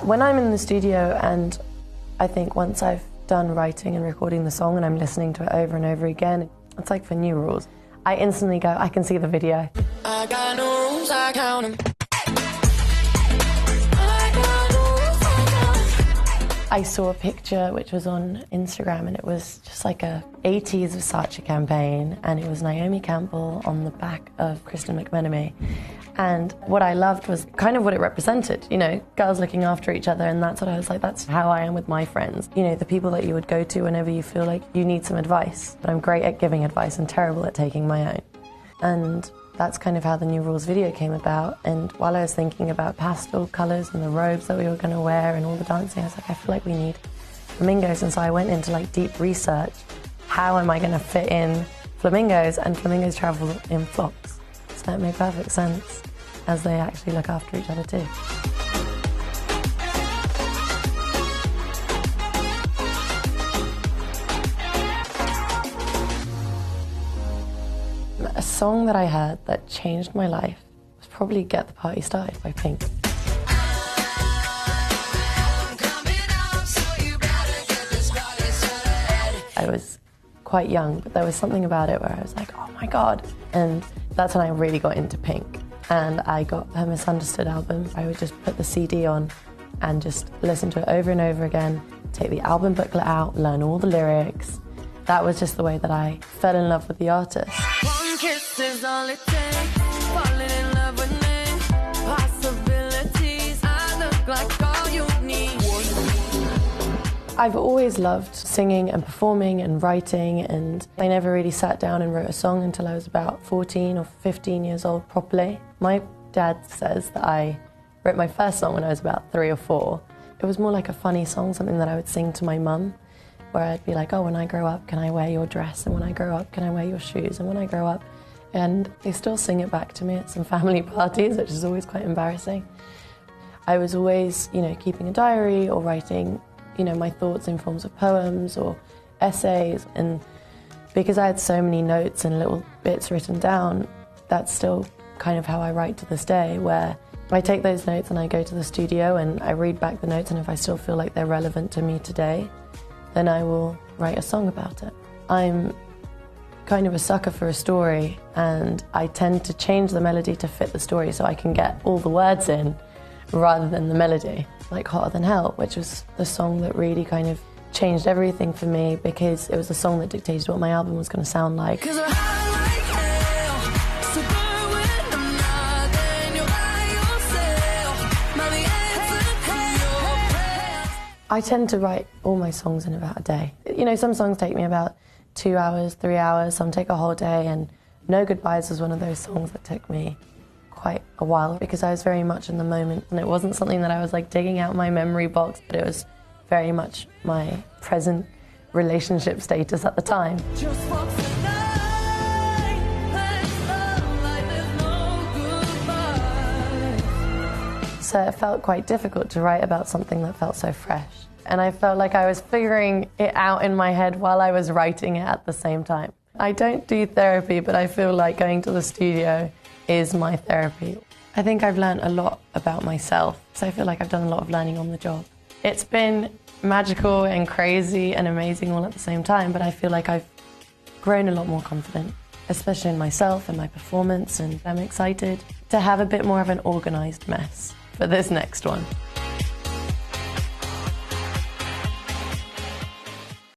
When I'm in the studio, and I think once I've done writing and recording the song and I'm listening to it over and over again, it's like for New Rules. I instantly go, I can see the video. I got no rules, I count 'em. I saw a picture which was on Instagram, and it was just like a 80s Versace campaign, and it was Naomi Campbell on the back of Kristen McMenemy. And what I loved was kind of what it represented, you know, girls looking after each other, and that's what I was like, that's how I am with my friends. You know, the people that you would go to whenever you feel like you need some advice. But I'm great at giving advice and terrible at taking my own. And that's kind of how the New Rules video came about. And while I was thinking about pastel colours and the robes that we were going to wear and all the dancing, I was like, I feel like we need flamingos. And so I went into like deep research. How am I going to fit in flamingos? And flamingos travel in flocks. So it made perfect sense, as they actually look after each other too. A song that I heard that changed my life was probably Get the Party Started by Pink. I was quite young, but there was something about it where I was like, oh my God. And that's when I really got into Pink. And I got her Misunderstood album. I would just put the CD on and just listen to it over and over again, take the album booklet out, learn all the lyrics. That was just the way that I fell in love with the artist. One kiss is all it takes, falling in love with me, possibilities, I look like all you need. I've always loved singing and performing and writing, and I never really sat down and wrote a song until I was about 14 or 15 years old properly. My dad says that I wrote my first song when I was about 3 or 4. It was more like a funny song, something that I would sing to my mum, where I'd be like, oh, when I grow up, can I wear your dress? And when I grow up, can I wear your shoes? And when I grow up, and they still sing it back to me at some family parties, which is always quite embarrassing. I was always, you know, keeping a diary or writing, you know, my thoughts in forms of poems or essays. And because I had so many notes and little bits written down, that's still kind of how I write to this day, where I take those notes and I go to the studio and I read back the notes, and if I still feel like they're relevant to me today, then I will write a song about it. I'm kind of a sucker for a story, and I tend to change the melody to fit the story so I can get all the words in rather than the melody. Like Hotter Than Hell, which was the song that really kind of changed everything for me, because it was the song that dictated what my album was going to sound like. I tend to write all my songs in about a day. You know, some songs take me about 2 hours, 3 hours, some take a whole day, and No Goodbyes was one of those songs that took me quite a while, because I was very much in the moment, and it wasn't something that I was like digging out my memory box, but it was very much my present relationship status at the time. So it felt quite difficult to write about something that felt so fresh. And I felt like I was figuring it out in my head while I was writing it at the same time. I don't do therapy, but I feel like going to the studio is my therapy. I think I've learned a lot about myself, so I feel like I've done a lot of learning on the job. It's been magical and crazy and amazing all at the same time, but I feel like I've grown a lot more confident, especially in myself and my performance, and I'm excited to have a bit more of an organised mess for this next one.